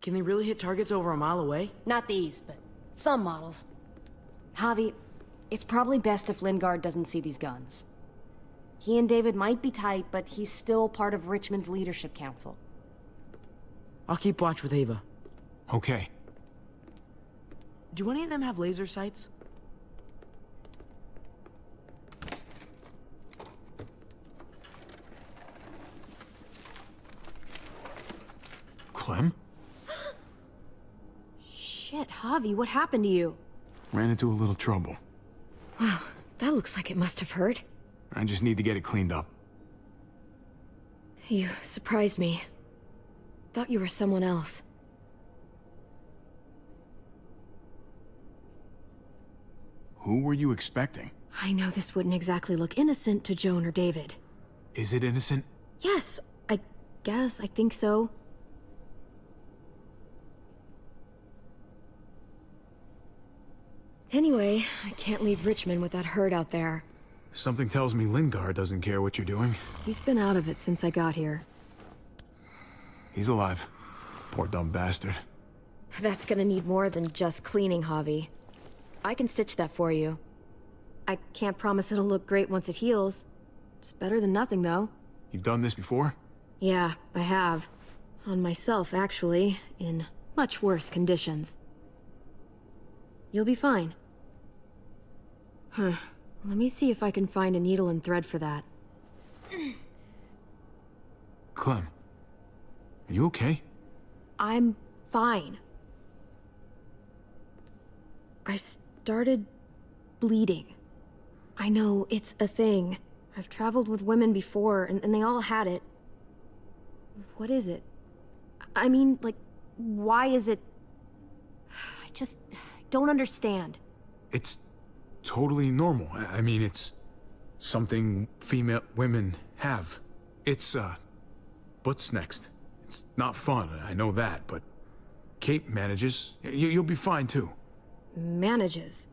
Can they really hit targets over a mile away? Not these, but some models. Javi, it's probably best if Lingard doesn't see these guns. He and David might be tight, but he's still part of Richmond's leadership council. I'll keep watch with Ava. Okay. Do any of them have laser sights? Clem? Shit, Javi, what happened to you? Ran into a little trouble. That looks like it must have hurt. I just need to get it cleaned up. You surprised me. Thought you were someone else. Who were you expecting? I know this wouldn't exactly look innocent to Joan or David. Is it innocent? Yes, I guess. I think so. Anyway, I can't leave Richmond with that herd out there. Something tells me Lingard doesn't care what you're doing. He's been out of it since I got here. He's alive. Poor dumb bastard. That's gonna need more than just cleaning, Javi. I can stitch that for you. I can't promise it'll look great once it heals. It's better than nothing, though. You've done this before? Yeah, I have. On myself, actually, in much worse conditions. You'll be fine. Let me see if I can find a needle and thread for that. Clem, are you okay? I'm fine. I started bleeding. I know, it's a thing. I've traveled with women before, and they all had it. What is it? I mean, like, why is it... I just don't understand. It's totally normal. I mean, it's something female women have. It's, what's next? It's not fun, I know that, but Kate manages. You'll be fine, too. Manages?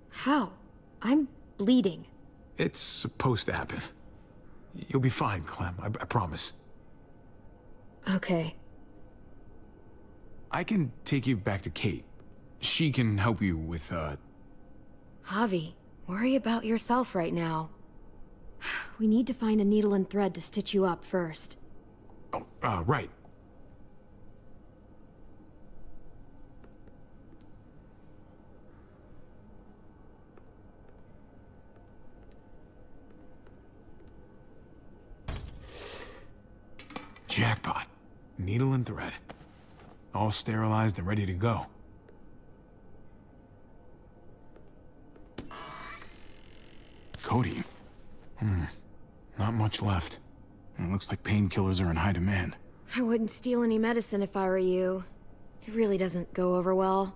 How? I'm bleeding. It's supposed to happen. You'll be fine, Clem, I promise. Okay. I can take you back to Kate. She can help you with, Javi, worry about yourself right now. We need to find a needle and thread to stitch you up first. Oh, right. Jackpot. Needle and thread. All sterilized and ready to go. Codeine. Not much left. It looks like painkillers are in high demand. I wouldn't steal any medicine if I were you. It really doesn't go over well.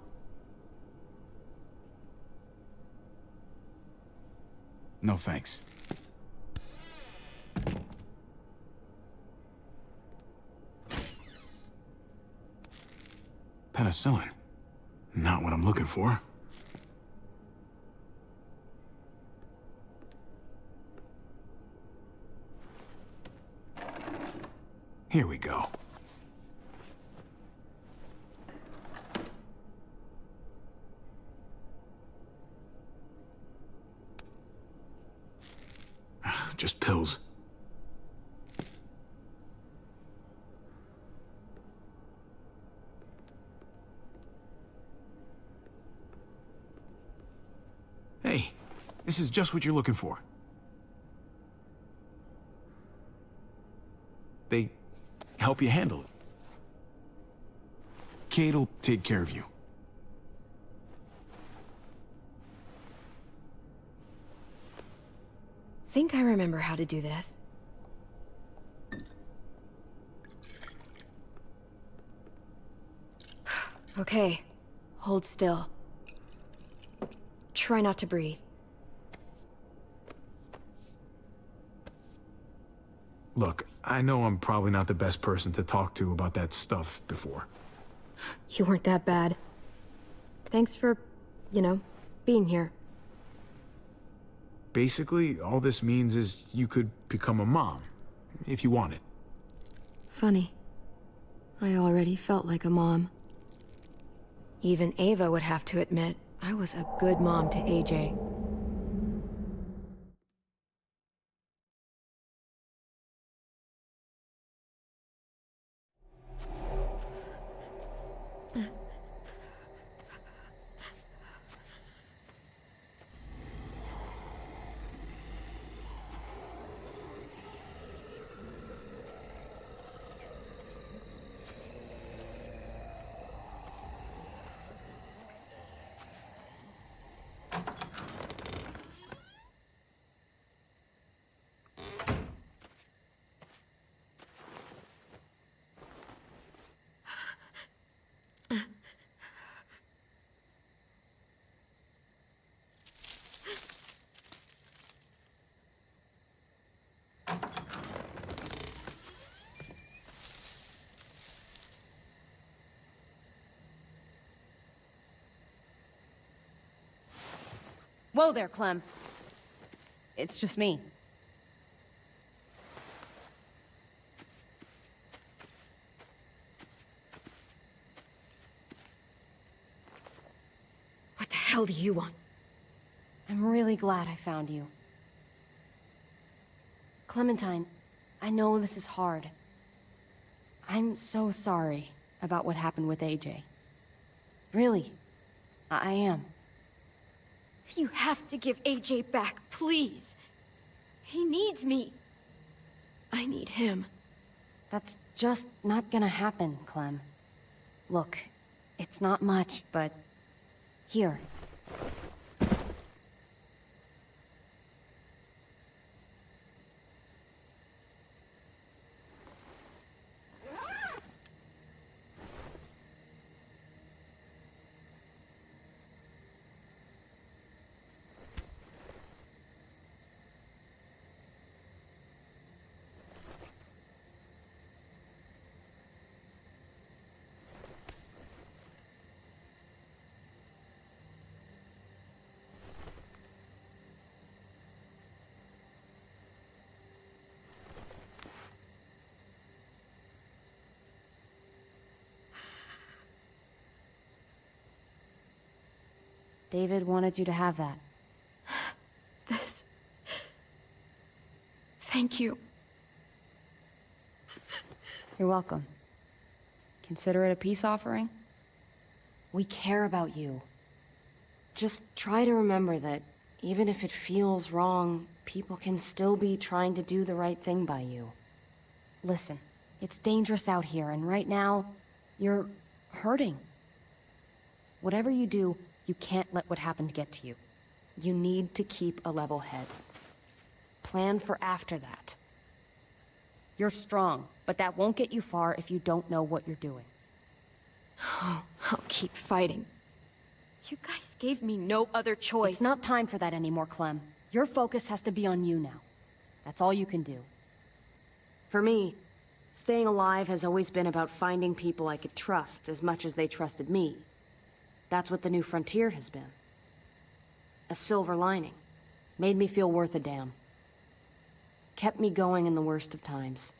No thanks. Penicillin. Not what I'm looking for. Here we go. Just pills. Hey, this is just what you're looking for. They help you handle it. Kate'll take care of you. Think I remember how to do this. Okay, hold still. Try not to breathe. Look, I know I'm probably not the best person to talk to about that stuff before. You weren't that bad. Thanks for, being here. Basically, all this means is you could become a mom, if you wanted. Funny. I already felt like a mom. Even Ava would have to admit, I was a good mom to AJ. Whoa there, Clem. It's just me. What the hell do you want? I'm really glad I found you. Clementine, I know this is hard. I'm so sorry about what happened with AJ. Really, I am. You have to give AJ back, please. He needs me. I need him. That's just not gonna happen, Clem. Look, it's not much, but... Here. David wanted you to have that. This... Thank you. You're welcome. Consider it a peace offering? We care about you. Just try to remember that even if it feels wrong, people can still be trying to do the right thing by you. Listen, it's dangerous out here, and right now, you're hurting. Whatever you do, you can't let what happened get to you. You need to keep a level head. Plan for after that. You're strong, but that won't get you far if you don't know what you're doing. Oh, I'll keep fighting. You guys gave me no other choice. It's not time for that anymore, Clem. Your focus has to be on you now. That's all you can do. For me, staying alive has always been about finding people I could trust as much as they trusted me. That's what the New Frontier has been. A silver lining. Made me feel worth a damn. Kept me going in the worst of times.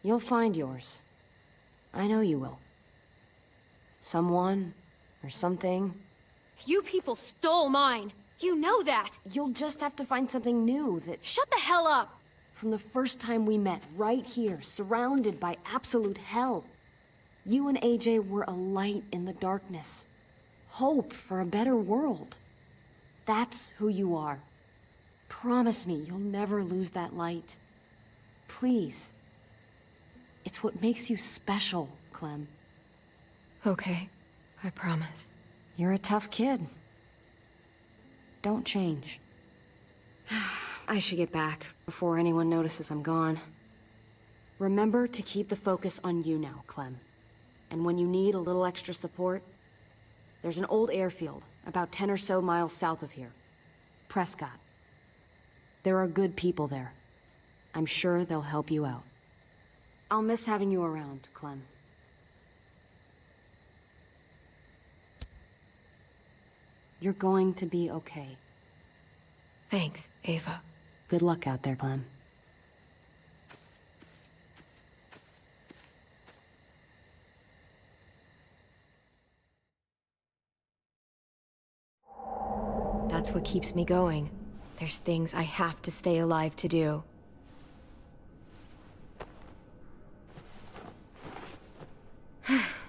You'll find yours. I know you will. Someone, or something. You people stole mine. You know that. You'll just have to find something new that... Shut the hell up. From the first time we met, right here, surrounded by absolute hell. You and AJ were a light in the darkness. Hope for a better world. That's who you are. Promise me you'll never lose that light. Please. It's what makes you special, Clem. Okay, I promise. You're a tough kid. Don't change. I should get back before anyone notices I'm gone. Remember to keep the focus on you now, Clem. And when you need a little extra support, there's an old airfield about 10 or so miles south of here. Prescott. There are good people there. I'm sure they'll help you out. I'll miss having you around, Clem. You're going to be okay. Thanks, Ava. Good luck out there, Clem. That's what keeps me going. There's things I have to stay alive to do.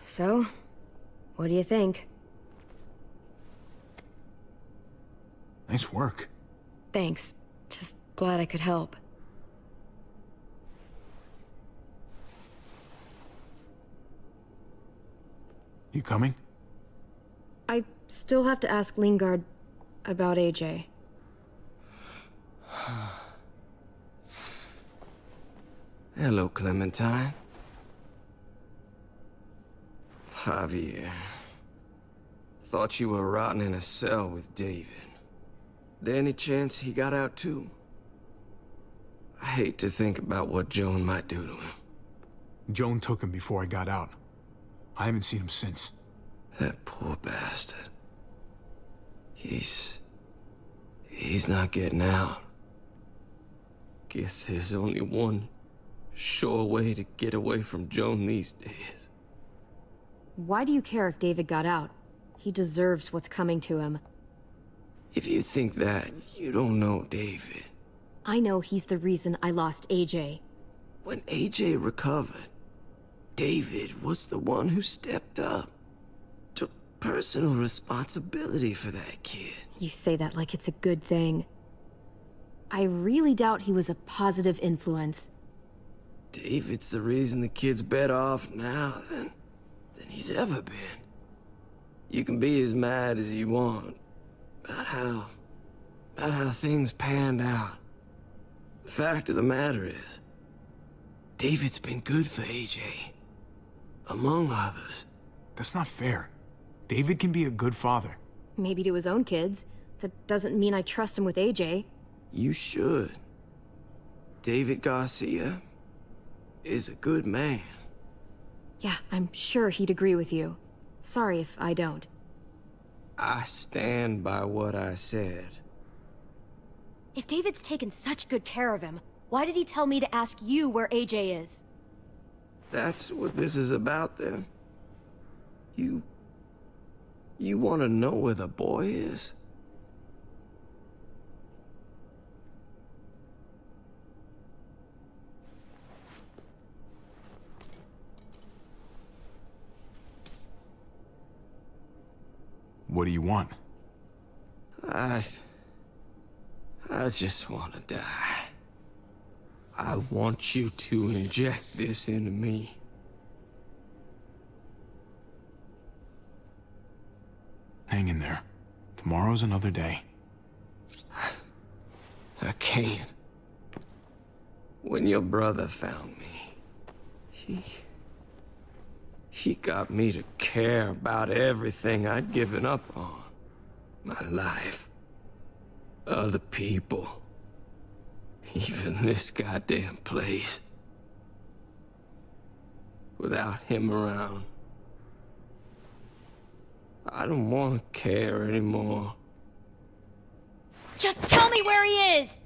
So, what do you think? Nice work. Thanks. Just glad I could help. You coming? I still have to ask Lingard about AJ. Hello, Clementine. Javier. Thought you were rotting in a cell with David. There any chance he got out too? I hate to think about what Joan might do to him. Joan took him before I got out. I haven't seen him since. That poor bastard. He's not getting out. Guess there's only one sure way to get away from Joan these days. Why do you care if David got out? He deserves what's coming to him. If you think that, you don't know David. I know he's the reason I lost AJ. When AJ recovered, David was the one who stepped up. Took personal responsibility for that kid. You say that like it's a good thing. I really doubt he was a positive influence. David's the reason the kid's better off now than he's ever been. You can be as mad as you want about how things panned out. The fact of the matter is, David's been good for AJ, among others. That's not fair. David can be a good father. Maybe to his own kids. That doesn't mean I trust him with AJ. You should. David Garcia is a good man. Yeah, I'm sure he'd agree with you. Sorry if I don't. I stand by what I said. If David's taken such good care of him, why did he tell me to ask you where AJ is? That's what this is about, then. You want to know where the boy is? What do you want? I just want to die. I want you to inject this into me. Hang in there. Tomorrow's another day. I can't. When your brother found me, he got me to care about everything I'd given up on. My life. Other people. Even this goddamn place. Without him around, I don't want to care anymore. Just tell me where he is!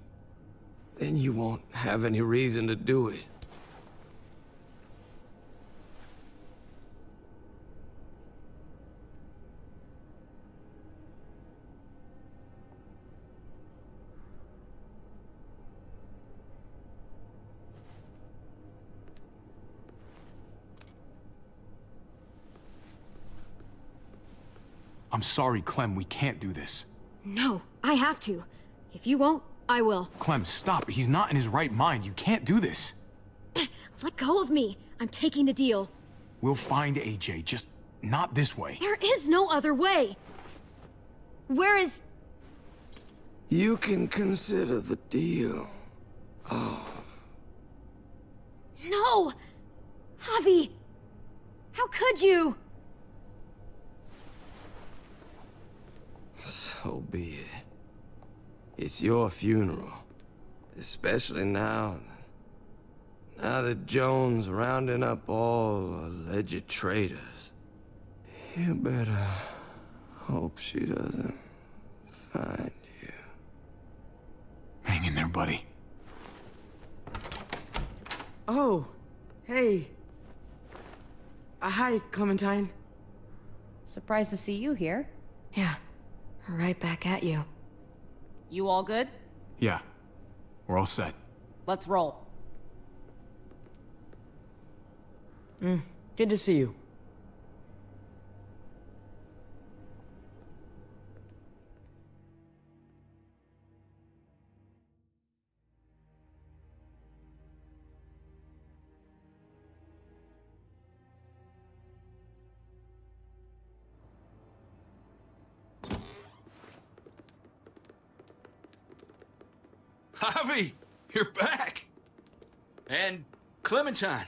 Then you won't have any reason to do it. I'm sorry, Clem, we can't do this. No, I have to. If you won't, I will. Clem, stop. He's not in his right mind. You can't do this. Let go of me. I'm taking the deal. We'll find AJ, just not this way. There is no other way. Where is... You can consider the deal. No! Javi! How could you? So be it. It's your funeral. Especially now that Joan's rounding up all alleged traitors. You better hope she doesn't find you. Hang in there, buddy. Oh, hey. Hi, Clementine. Surprised to see you here. Yeah, right back at you. You all good? Yeah, we're all set. Let's roll. Good to see you. Javi, you're back. And Clementine.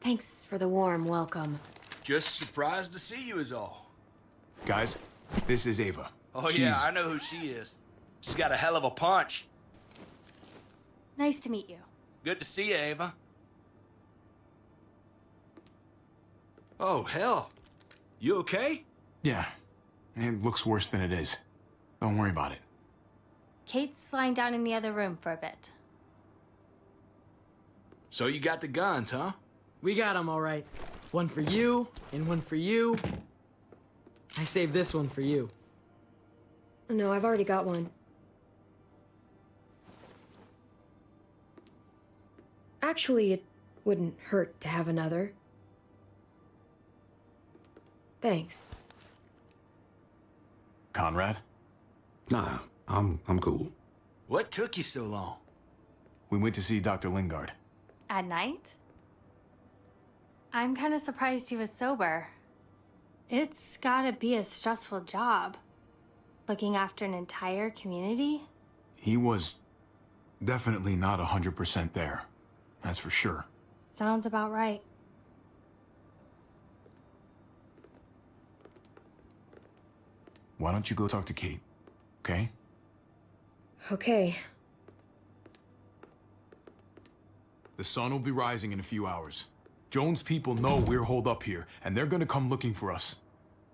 Thanks for the warm welcome. Just surprised to see you is all. Guys, this is Ava. Oh She's... yeah, I know who she is. She's got a hell of a punch. Nice to meet you. Good to see you, Ava. Oh, hell. You okay? Yeah, it looks worse than it is. Don't worry about it. Kate's lying down in the other room for a bit. So you got the guns, huh? We got them all right. One for you, and one for you. I saved this one for you. No, I've already got one. Actually, it wouldn't hurt to have another. Thanks. Conrad? Nah, I'm cool. What took you so long? We went to see Dr. Lingard. At night? I'm kind of surprised he was sober. It's gotta be a stressful job. Looking after an entire community? He was definitely not 100% there. That's for sure. Sounds about right. Why don't you go talk to Kate, okay? Okay. The sun will be rising in a few hours. Jones' people know we're holed up here, and they're gonna come looking for us.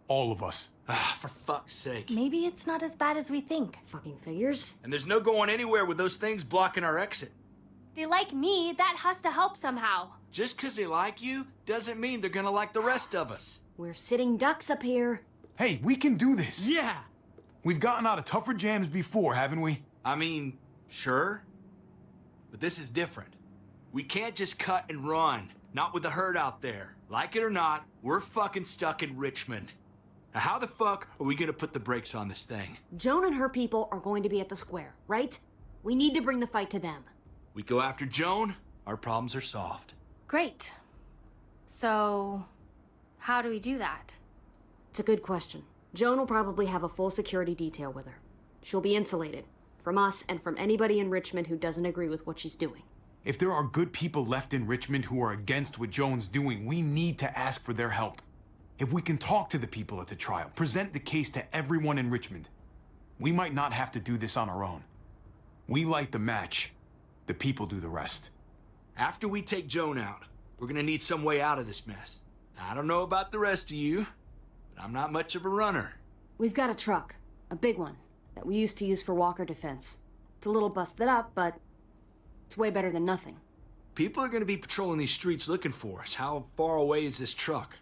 All of us. Ah, for fuck's sake. Maybe it's not as bad as we think. Fucking figures. And there's no going anywhere with those things blocking our exit. They like me, that has to help somehow. Just 'cause they like you doesn't mean they're gonna like the rest of us. We're sitting ducks up here. Hey, we can do this! Yeah! We've gotten out of tougher jams before, haven't we? I mean, sure. But this is different. We can't just cut and run. Not with the herd out there. Like it or not, we're fucking stuck in Richmond. Now how the fuck are we gonna put the brakes on this thing? Joan and her people are going to be at the square, right? We need to bring the fight to them. We go after Joan, our problems are solved. Great. So, how do we do that? It's a good question. Joan will probably have a full security detail with her. She'll be insulated. From us and from anybody in Richmond who doesn't agree with what she's doing. If there are good people left in Richmond who are against what Joan's doing, we need to ask for their help. If we can talk to the people at the trial, present the case to everyone in Richmond, we might not have to do this on our own. We light the match, the people do the rest. After we take Joan out, we're gonna need some way out of this mess. I don't know about the rest of you, but I'm not much of a runner. We've got a truck. A big one. That we used to use for walker defense. It's a little busted up, but it's way better than nothing. People are gonna be patrolling these streets looking for us. How far away is this truck?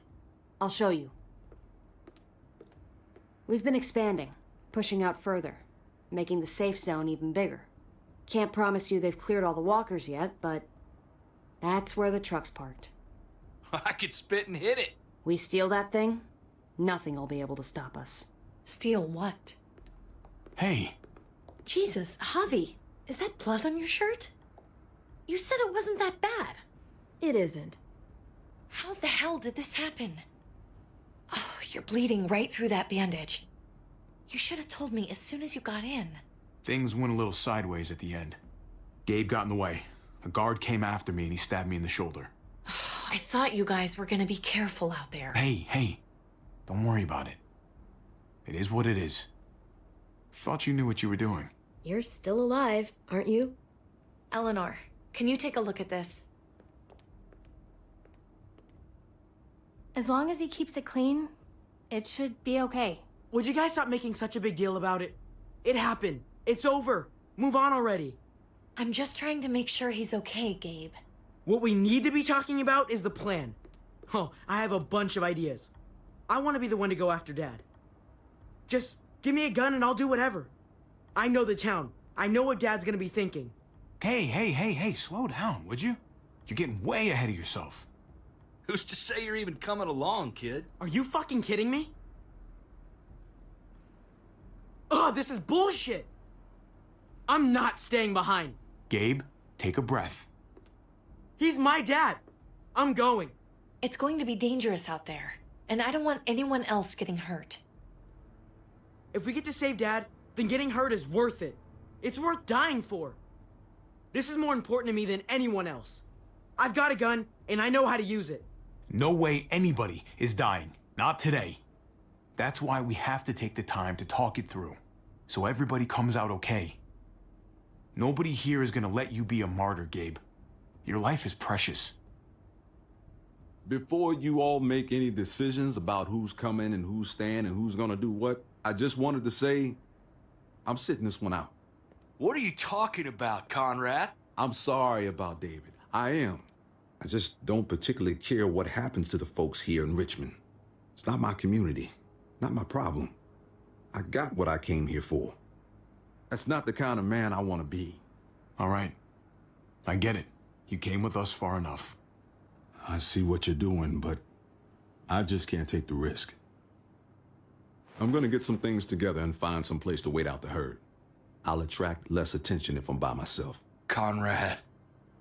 I'll show you. We've been expanding, pushing out further, making the safe zone even bigger. Can't promise you they've cleared all the walkers yet, but that's where the truck's parked. I could spit and hit it. We steal that thing, nothing will be able to stop us. Steal what? Hey, Jesus, Javi, is that blood on your shirt? You said it wasn't that bad. It isn't. How the hell did this happen? Oh, you're bleeding right through that bandage. You should have told me as soon as you got in. things went a little sideways at the end. Gabe got in the way. A guard came after me and he stabbed me in the shoulder. I thought you guys were gonna be careful out there. Hey, don't worry about it. It is what it is. Thought you knew what you were doing. You're still alive, aren't you? Eleanor, can you take a look at this? As long as he keeps it clean, it should be okay. Would you guys stop making such a big deal about it? It happened. It's over. Move on already. I'm just trying to make sure he's okay, Gabe. What we need to be talking about is the plan. Oh, I have a bunch of ideas. I want to be the one to go after Dad. Just give me a gun and I'll do whatever. I know the town. I know what Dad's gonna be thinking. Hey, slow down, would you? You're getting way ahead of yourself. Who's to say you're even coming along, kid? Are you fucking kidding me? Ugh, this is bullshit! I'm not staying behind. Gabe, take a breath. He's my dad. I'm going. It's going to be dangerous out there, and I don't want anyone else getting hurt. If we get to save Dad, then getting hurt is worth it. It's worth dying for. This is more important to me than anyone else. I've got a gun, and I know how to use it. No way anybody is dying. Not today. That's why we have to take the time to talk it through, so everybody comes out okay. Nobody here is gonna let you be a martyr, Gabe. Your life is precious. Before you all make any decisions about who's coming and who's staying and who's gonna do what, I just wanted to say, I'm sitting this one out. What are you talking about, Conrad? I'm sorry about David. I am. I just don't particularly care what happens to the folks here in Richmond. It's not my community, not my problem. I got what I came here for. That's not the kind of man I want to be. All right. I get it. You came with us far enough. I see what you're doing, but I just can't take the risk. I'm gonna get some things together and find some place to wait out the herd. I'll attract less attention if I'm by myself. Conrad,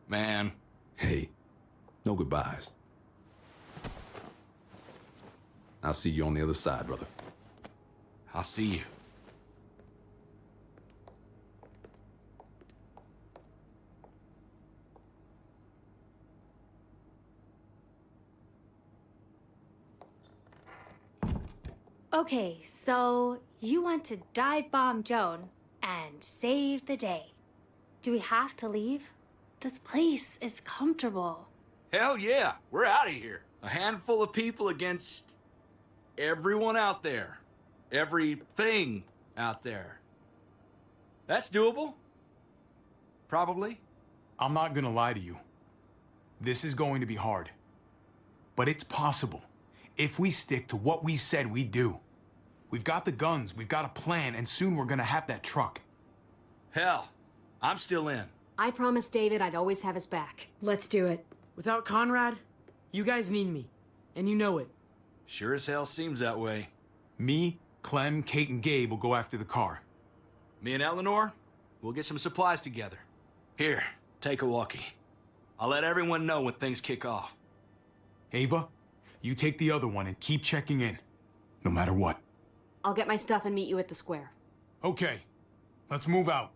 man. Hey, no goodbyes. I'll see you on the other side, brother. I'll see you. Okay, so you want to dive bomb Joan and save the day. Do we have to leave? This place is comfortable. Hell yeah, we're out of here. A handful of people against everyone out there. Everything out there. That's doable. Probably. I'm not gonna lie to you. This is going to be hard. But it's possible. If we stick to what we said we'd do. We've got the guns, we've got a plan, and soon we're gonna have that truck. Hell, I'm still in. I promised David I'd always have his back. Let's do it. Without Conrad, you guys need me. And you know it. Sure as hell seems that way. Me, Clem, Kate, and Gabe will go after the car. Me and Eleanor, we'll get some supplies together. Here, take a walkie. I'll let everyone know when things kick off. Ava, you take the other one and keep checking in. No matter what. I'll get my stuff and meet you at the square. Okay, let's move out.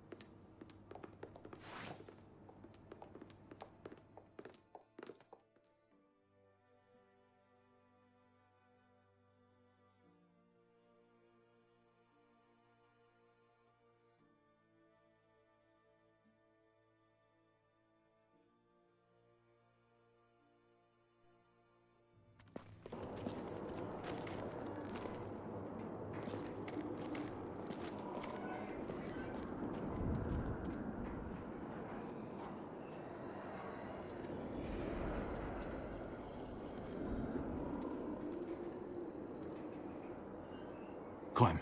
Clem,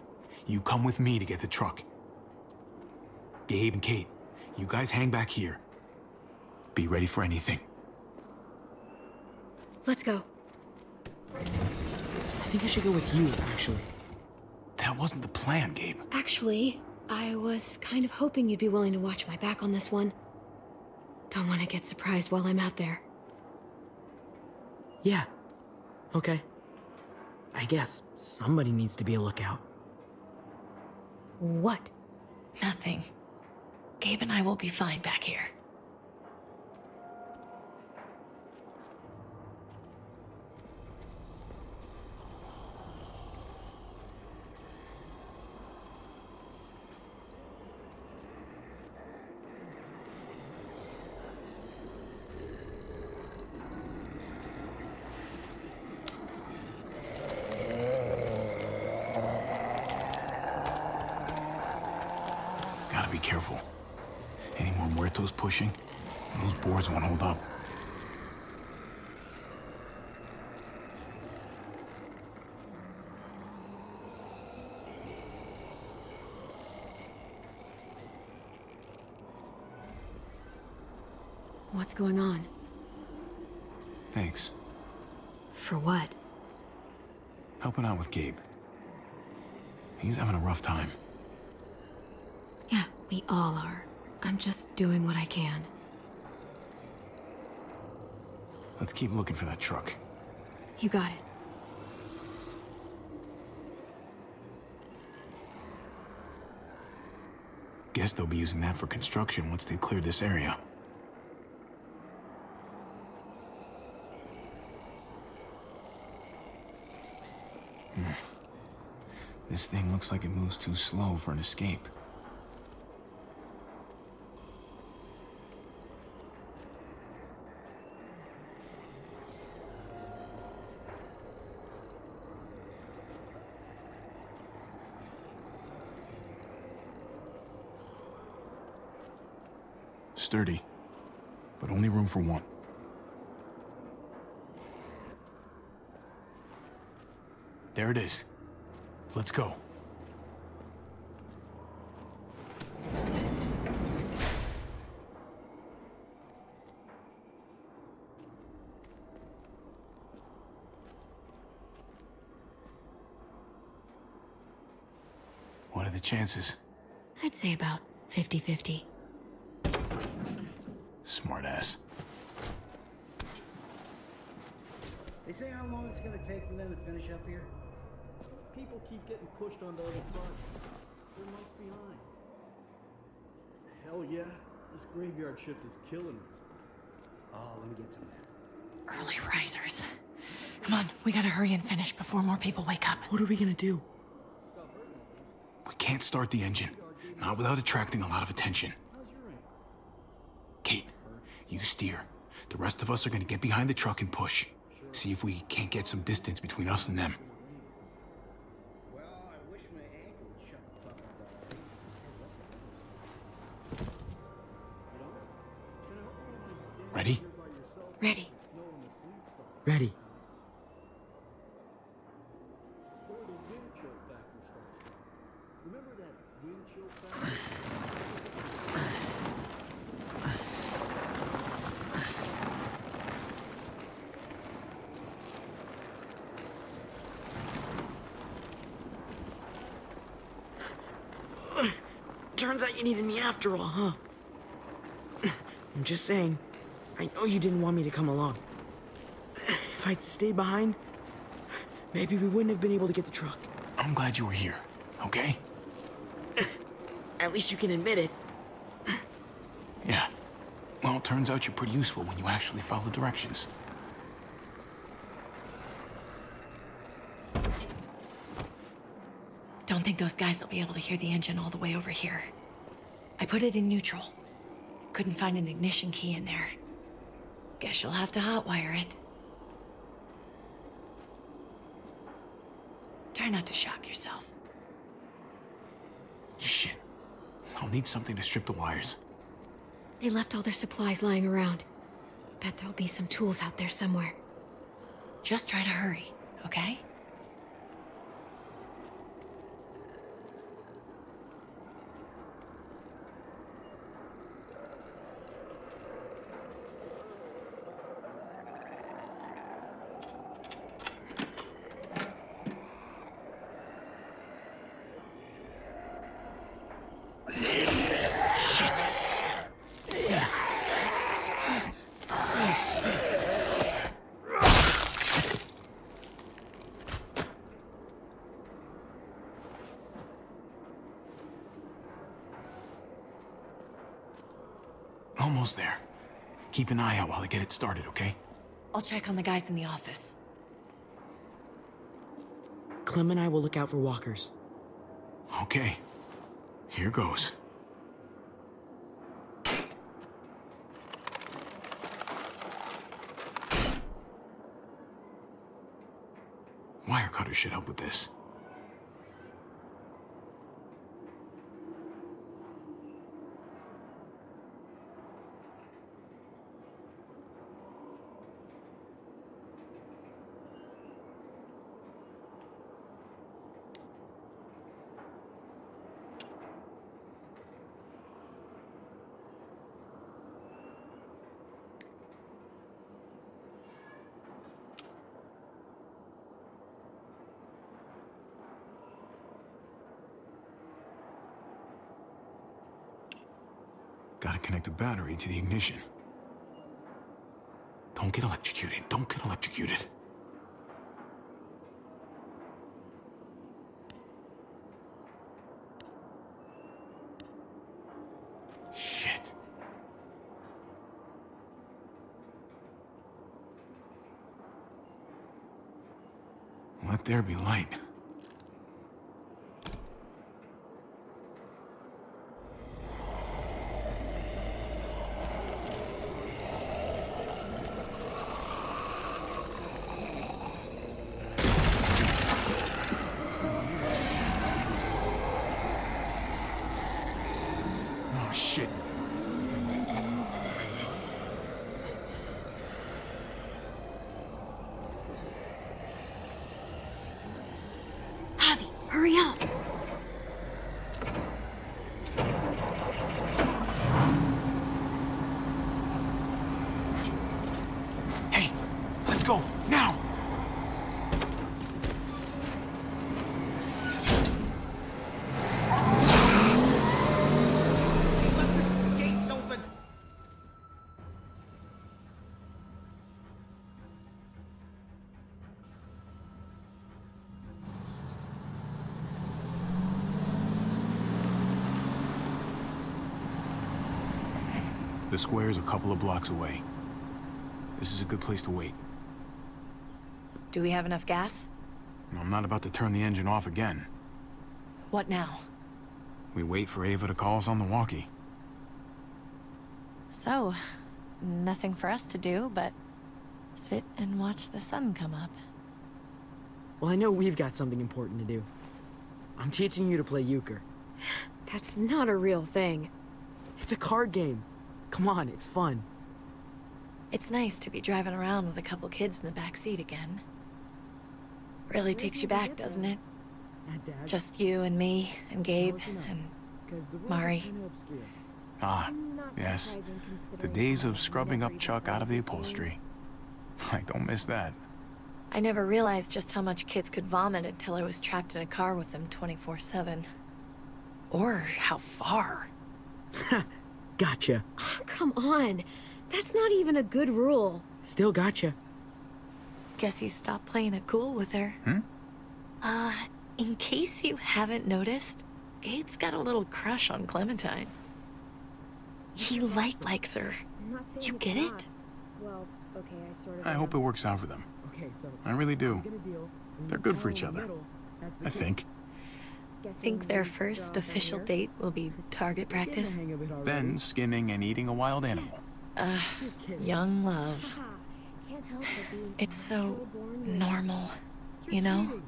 you come with me to get the truck. Gabe and Kate, you guys hang back here. Be ready for anything. Let's go. I think I should go with you, actually. That wasn't the plan, Gabe. Actually, I was kind of hoping you'd be willing to watch my back on this one. Don't want to get surprised while I'm out there. Yeah. Okay. I guess somebody needs to be a lookout. What? Nothing. Gabe and I will be fine back here. Gotta be careful. Any more muertos pushing? Those boards won't hold up. What's going on? Thanks. For what? Helping out with Gabe. He's having a rough time. Yeah, we all are. I'm just doing what I can. Let's keep looking for that truck. You got it. Guess they'll be using that for construction once they've cleared this area. This thing looks like it moves too slow for an escape. Sturdy, but only room for one. There it is. Let's go. What are the chances? I'd say about 50-50. Smartass. They say how long it's gonna take for them to finish up here? People keep getting pushed onto other projects. They're months behind. Hell yeah, this graveyard shift is killing me. Oh, let me get some of that. Early risers. Come on, we gotta hurry and finish before more people wake up. What are we gonna do? We can't start the engine. Not without attracting a lot of attention. Kate, you steer. The rest of us are gonna get behind the truck and push. See if we can't get some distance between us and them. Well, I wish my ankle would shut the fuck up. Ready? Ready. Ready. Remember that wind chill factor? Turns out you needed me after all, huh? I'm just saying, I know you didn't want me to come along. If I'd stayed behind, maybe we wouldn't have been able to get the truck. I'm glad you were here, okay? At least you can admit it. Yeah. Well, it turns out you're pretty useful when you actually follow directions. Don't think those guys will be able to hear the engine all the way over here. I put it in neutral. Couldn't find an ignition key in there. Guess you'll have to hotwire it. Try not to shock yourself. Shit. I'll need something to strip the wires. They left all their supplies lying around. Bet there'll be some tools out there somewhere. Just try to hurry, okay? Almost there. Keep an eye out while I get it started, okay? I'll check on the guys in the office. Clem and I will look out for walkers. Okay. Here goes. Wire cutter should help with this. gotta connect the battery to the ignition. Don't get electrocuted. Don't get electrocuted. Shit. Let there be light. Oh, shit. Javi, hurry up. Hey, let's go, now! Gates open! The square's a couple of blocks away. This is a good place to wait. Do we have enough gas? I'm not about to turn the engine off again. What now? We wait for Ava to call us on the walkie. So, nothing for us to do but sit and watch the sun come up. Well, I know we've got something important to do. I'm teaching you to play euchre. That's not a real thing. It's a card game. Come on, it's fun. It's nice to be driving around with a couple kids in the back seat again. Really takes you back, doesn't it? Just you and me and Gabe and Mari. Ah, yes. The days of scrubbing up Chuck out of the upholstery. I don't miss that. I never realized just how much kids could vomit until I was trapped in a car with them 24/7. Or how far. Gotcha. Oh, come on. That's not even a good rule. Still gotcha. Guess he stopped playing it cool with her. In case you haven't noticed, Gabe's got a little crush on Clementine. He likes her. You get it? Well, okay, I sort of... I hope it works out for them. I really do. They're good for each other. I think. Think their first official date will be target practice? Then skinning and eating a wild animal. Young love. It's so normal, you know?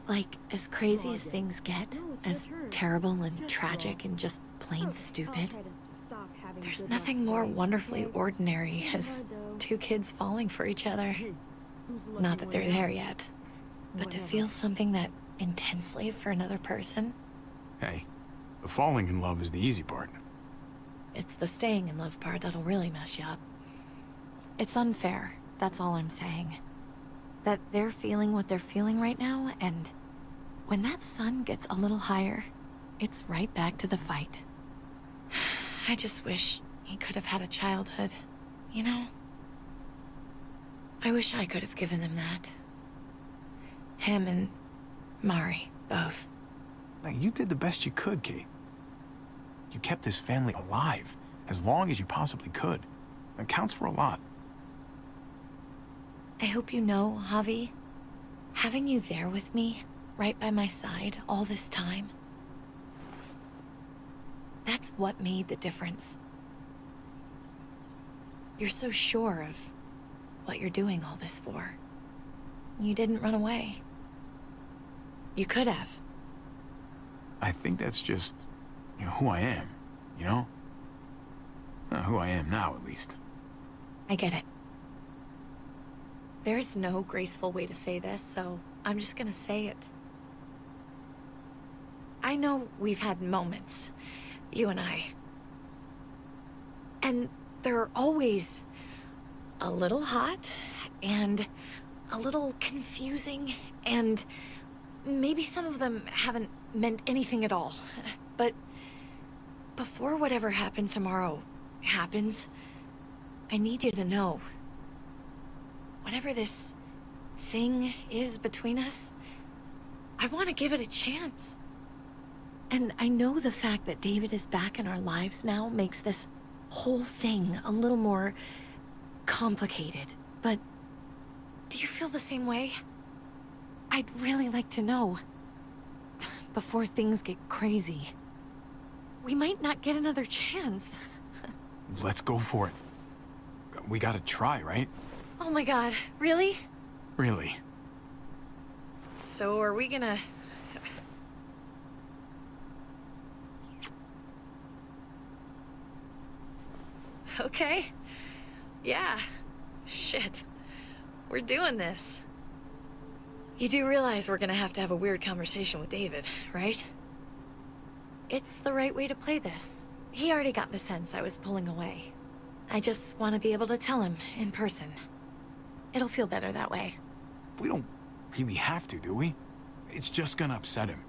Like, as crazy as things get, as terrible and tragic and just plain stupid, there's nothing more wonderfully ordinary as two kids falling for each other. Not that they're there yet, but to feel something that intensely for another person. Hey, the falling in love is the easy part. It's the staying in love part that'll really mess you up. It's unfair, that's all I'm saying. That they're feeling what they're feeling right now, and when that sun gets a little higher, it's right back to the fight. I just wish he could have had a childhood, you know? I wish I could have given them that. Him and Mari, both. You did the best you could, Kate. You kept this family alive as long as you possibly could. It counts for a lot. I hope you know, Javi, having you there with me, right by my side, all this time, that's what made the difference. You're so sure of what you're doing all this for. You didn't run away. You could have. I think that's just, who I am, you know? Who I am now, at least. I get it. There's no graceful way to say this, so I'm just gonna say it. I know we've had moments, you and I. And they're always a little hot, and a little confusing, and maybe some of them haven't meant anything at all. But before whatever happens tomorrow happens, I need you to know. Whatever this thing is between us, I want to give it a chance. And I know the fact that David is back in our lives now makes this whole thing a little more complicated. But do you feel the same way? I'd really like to know. Before things get crazy. We might not get another chance. Let's go for it. We gotta try, right? Oh my god, really? Really. So are we gonna... Okay. Yeah. Shit. We're doing this. You do realize we're gonna have to have a weird conversation with David, right? It's the right way to play this. He already got the sense I was pulling away. I just want to be able to tell him in person. It'll feel better that way. We don't really have to, do we? It's just gonna upset him.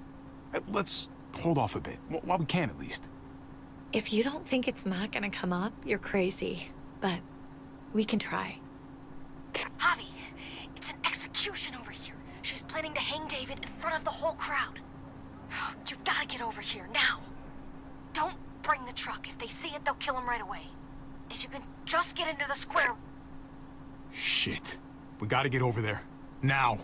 Let's hold off a bit, while we can at least. If you don't think it's not gonna come up, you're crazy. But we can try. Javi, it's an execution over here. She's planning to hang David in front of the whole crowd. You've got to get over here, now. Don't bring the truck. If they see it, they'll kill him right away. If you can just get into the square... Shit. We gotta get over there. Now.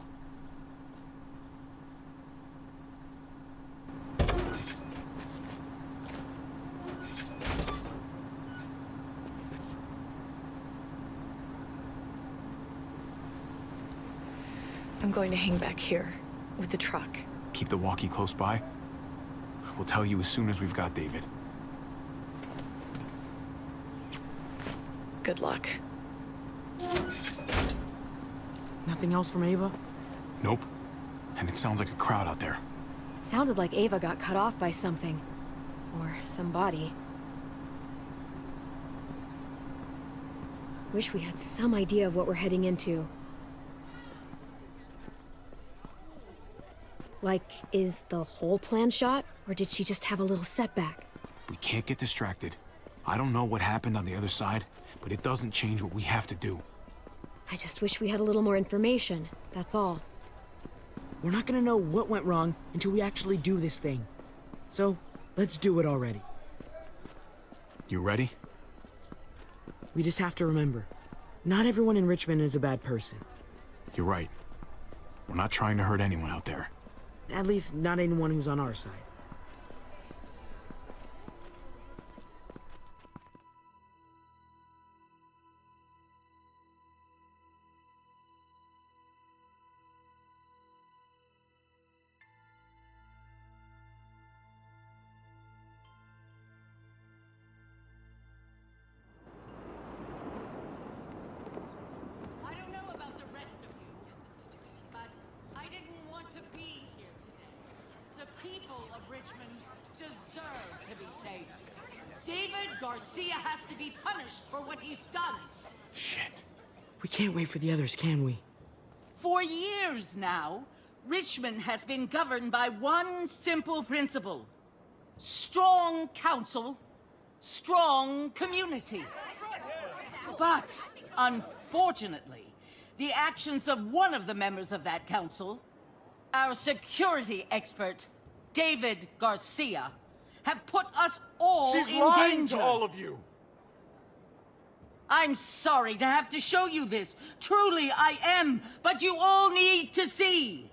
I'm going to hang back here, with the truck. Keep the walkie close by. We'll tell you as soon as we've got David. Good luck. Nothing else from Ava? Nope. And it sounds like a crowd out there. It sounded like Ava got cut off by something. Or somebody. Wish we had some idea of what we're heading into. Like, is the whole plan shot? Or did she just have a little setback? We can't get distracted. I don't know what happened on the other side, but it doesn't change what we have to do. I just wish we had a little more information, that's all. We're not gonna know what went wrong until we actually do this thing. So, let's do it already. You ready? We just have to remember, not everyone in Richmond is a bad person. You're right. We're not trying to hurt anyone out there. At least, not anyone who's on our side. I don't know about the rest of you, but I didn't want to be here today. The people of Richmond deserve to be safe. David Garcia has to be punished for what he's done. Shit. We can't wait for the others, can we? For years now, Richmond has been governed by one simple principle. Strong council, strong community. But, unfortunately, the actions of one of the members of that council, our security expert, David Garcia, have put us all in danger. She's lying to all of you! I'm sorry to have to show you this. Truly, I am. But you all need to see.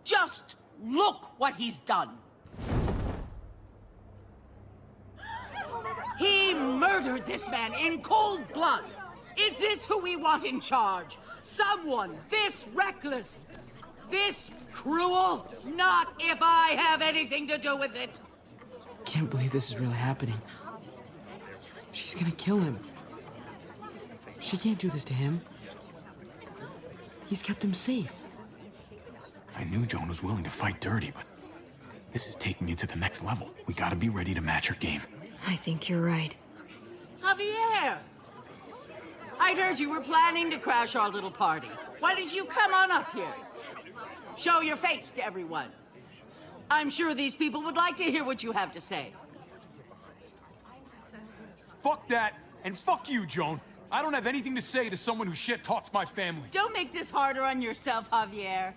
Just look what he's done. He murdered this man in cold blood. Is this who we want in charge? Someone this reckless, this cruel? Not if I have anything to do with it. Can't believe this is really happening. She's gonna kill him. She can't do this to him. He's kept him safe. I knew Joan was willing to fight dirty, but this is taking it to the next level. We gotta be ready to match her game. I think you're right. Javier! I'd heard you were planning to crash our little party. Why did you come on up here? Show your face to everyone. I'm sure these people would like to hear what you have to say. Fuck that, and fuck you, Joan. I don't have anything to say to someone who shit-talks my family. Don't make this harder on yourself, Javier.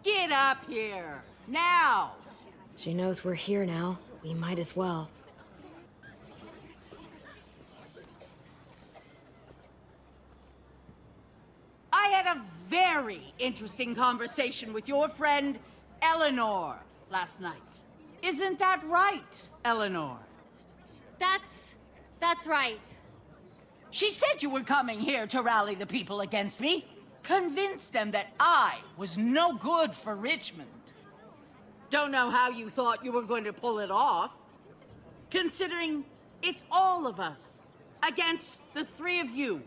Get up here, now! She knows we're here now. We might as well. I had a very interesting conversation with your friend, Eleanor, last night. Isn't that right, Eleanor? That's right. She said you were coming here to rally the people against me. Convince them that I was no good for Richmond. Don't know how you thought you were going to pull it off, considering it's all of us against the three of you.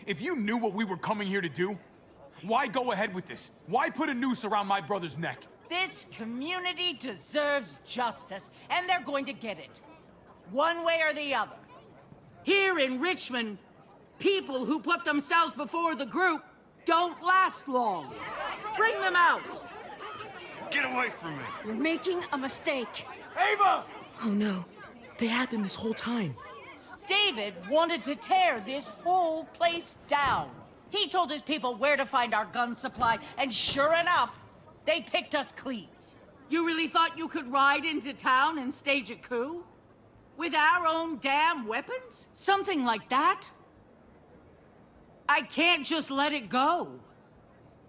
If you knew what we were coming here to do, why go ahead with this? Why put a noose around my brother's neck? This community deserves justice, and they're going to get it. One way or the other. Here in Richmond, people who put themselves before the group don't last long. Bring them out. Get away from me. You're making a mistake. Ava! Oh no, they had them this whole time. David wanted to tear this whole place down. He told his people where to find our gun supply, and sure enough, they picked us clean. You really thought you could ride into town and stage a coup? With our own damn weapons? Something like that? I can't just let it go.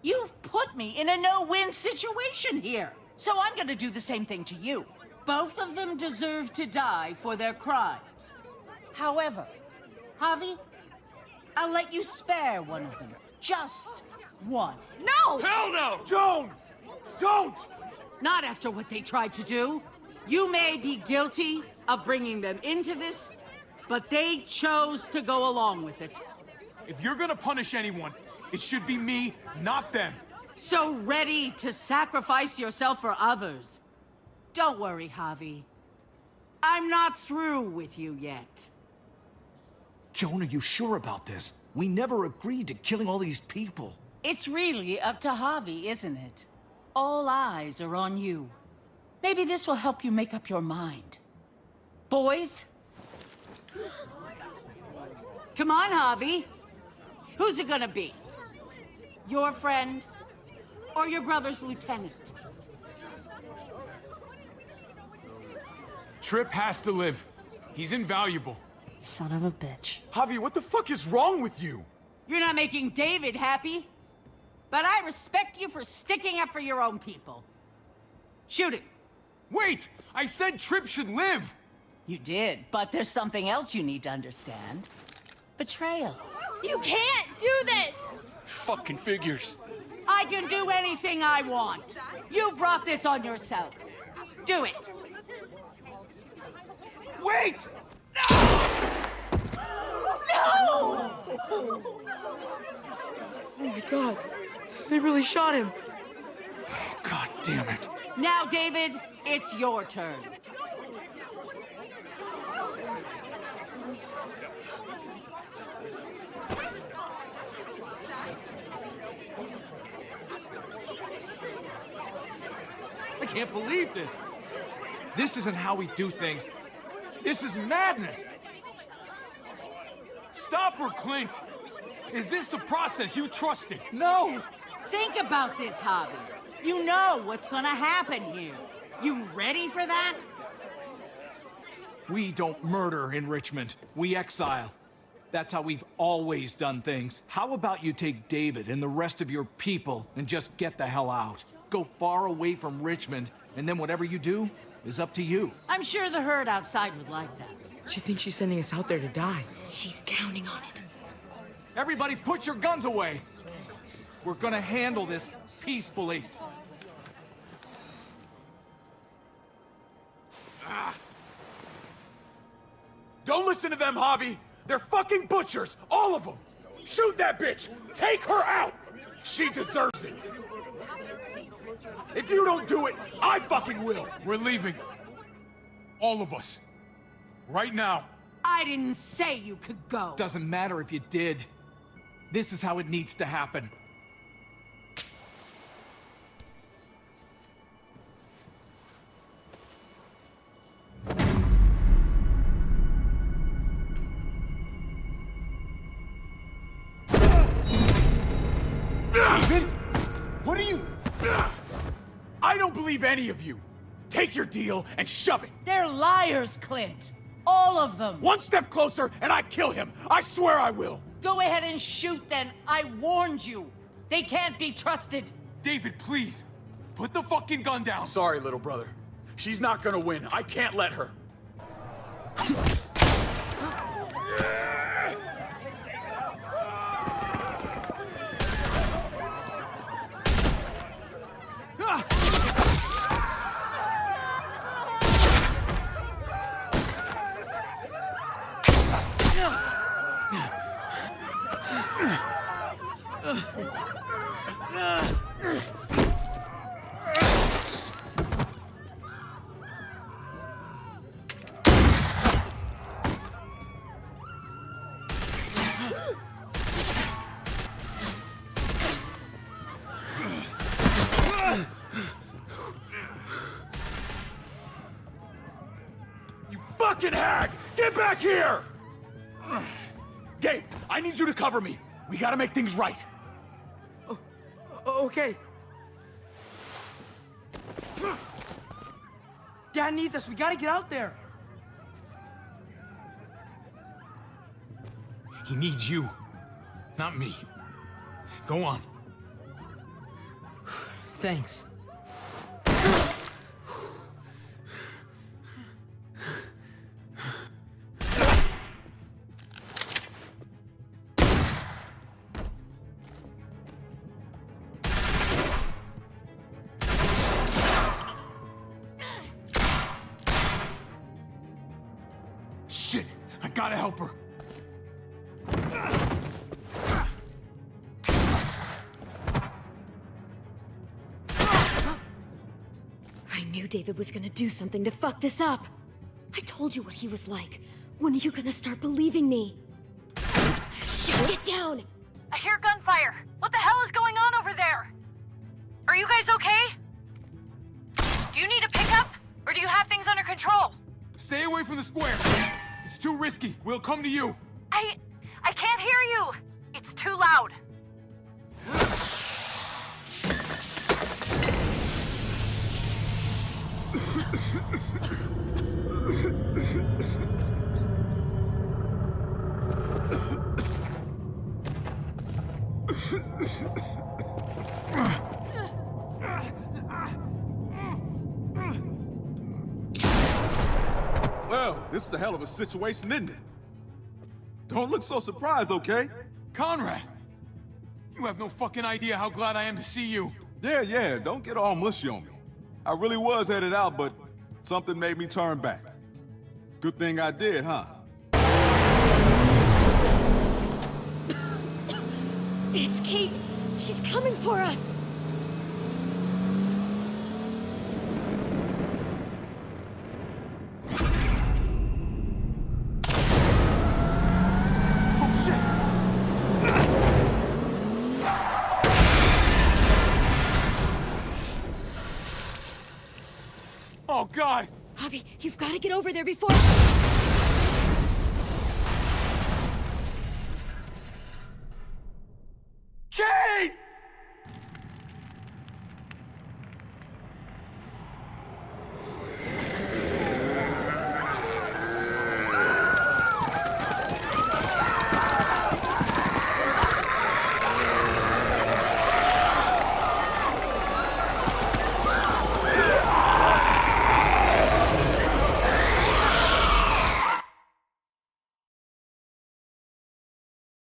You've put me in a no-win situation here, so I'm gonna do the same thing to you. Both of them deserve to die for their crimes. However, Javi, I'll let you spare one of them. Just one. No! Hell no! Joan! Don't! Not after what they tried to do. You may be guilty of bringing them into this, but they chose to go along with it. If you're gonna punish anyone, it should be me, not them. So ready to sacrifice yourself for others. Don't worry, Javi. I'm not through with you yet. Joan, are you sure about this? We never agreed to killing all these people. It's really up to Javi, isn't it? All eyes are on you. Maybe this will help you make up your mind. Boys? Come on, Javi. Who's it gonna be? Your friend or your brother's lieutenant? Tripp has to live. He's invaluable. Son of a bitch. Javi, what the fuck is wrong with you? You're not making David happy. But I respect you for sticking up for your own people. Shoot him. Wait! I said Tripp should live! You did, but there's something else you need to understand. Betrayal. You can't do this! Fucking figures. I can do anything I want. You brought this on yourself. Do it. Wait! Oh my god, they really shot him. God damn it. Now, David, it's your turn. I can't believe this. This isn't how we do things. This is madness. Stop her, Clint! Is this the process you trusted? No! Think about this, Javi. You know what's gonna happen here. You ready for that? We don't murder in Richmond. We exile. That's how we've always done things. How about you take David and the rest of your people and just get the hell out? Go far away from Richmond, and then whatever you do is up to you. I'm sure the herd outside would like that. She thinks she's sending us out there to die. She's counting on it. Everybody put your guns away! We're gonna handle this peacefully. Don't listen to them, Javi! They're fucking butchers! All of them! Shoot that bitch! Take her out! She deserves it! If you don't do it, I fucking will! We're leaving. All of us. Right now. I didn't say you could go. Doesn't matter if you did. This is how it needs to happen. David? What are you... I don't believe any of you. Take your deal and shove it. They're liars, Clint. All of them. One step closer and I kill him. I swear I will. Go ahead and shoot then. I warned you. They can't be trusted. David, please. Put the fucking gun down. Sorry, little brother. She's not gonna win. I can't let her. Fucking hag! Get back here! Gabe, I need you to cover me. We gotta make things right. Okay. Dad needs us. We gotta get out there. He needs you, not me. Go on. Thanks. Shit, I gotta help her. I knew David was gonna do something to fuck this up. I told you what he was like. When are you gonna start believing me? Shit, get down! I hear gunfire. What the hell is going on over there? Are you guys okay? Do you need a pickup? Or do you have things under control? Stay away from the square. It's too risky. We'll come to you. I can't hear you. It's too loud. Well, this is a hell of a situation, isn't it? Don't look so surprised, okay? Conrad! You have no fucking idea how glad I am to see you. Yeah, don't get all mushy on me. I really was headed out, but something made me turn back. Good thing I did, huh? It's Kate. She's coming for us. Oh, God! Javi, you've got to get over there before...